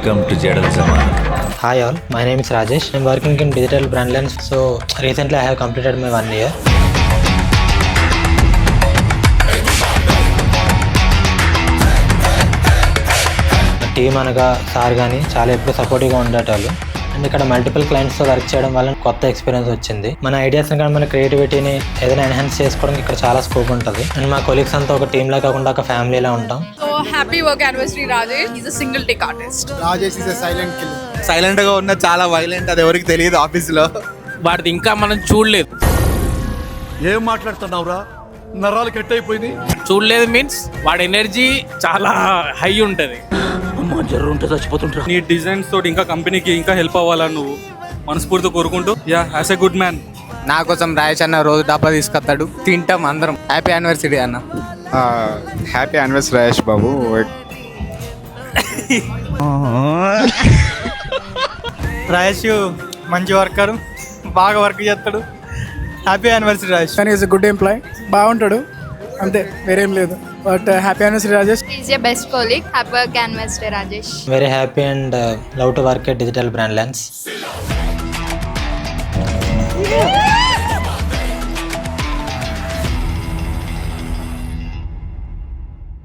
Welcome to Jadal Zaman. Hi all, my name is Rajesh. I'm working in digital brand lens. So recently I have completed my 1 year. Team అనగా sir కానీ చాలా ఎప్పుడు సపోర్టివ్గా ఉండేటోళ్ళు. And ఇక్కడ multiple క్లయింట్స్తో work చేయడం వల్ల కొత్త experience వచ్చింది. మన ఐడియాస్ని కానీ మన క్రియేటివిటీని ఏదైనా ఎన్హాన్స్ చేసుకోవడానికి ఇక్కడ చాలా స్కోప్ ఉంటుంది. అండ్ మా కొలీగ్స్ అంతా ఒక టీంలా కాకుండా ఒక ఫ్యామిలీలా ఉంటాం. So happy work anniversary Rajesh. He's a single take artist. Rajesh is silent kill. Silent గా ఉన్న చాలా వైలెంట్, అది ఎవరికి తెలియదు ఆఫీస్ లో. వాడిది ఇంకా మనం చూడలేదు. ఏం మాట్లాడుతున్నావురా? నరాలు కట్ అయిపోయింది. చూడలేదు మీన్స్ వాడి ఎనర్జీ చాలా హై ఉంటది. నీ డిజైన్స్ తోటి ఇంకా కంపెనీకి ఇంకా హెల్ప్ అవ్వాలని నువ్వు మనస్ఫూర్తిగా కోరుకుంటూ యాజ్ ఎ గుడ్ మ్యాన్. నా కోసం రాజేష్ అన్న రోజు డబ్బా తీసుకొస్తాడు, తింటాం అందరం. హ్యాపీ యానివర్సరీ అన్న. హ్యాపీ యానివర్సరీ రాజేష్ బాబు. రాజేష్ మంచి వర్కర్, బాగా వర్క్ చేస్తాడు. Happy anniversary Rajesh. కానీ ఈజ్ గుడ్ ఎంప్లాయ్, బాగుంటాడు, అంతే, వేరేం లేదు. But happy anniversary Rajesh. He's your best colleague. Happy work anniversary Rajesh. Very happy and love to work at digital brand lens.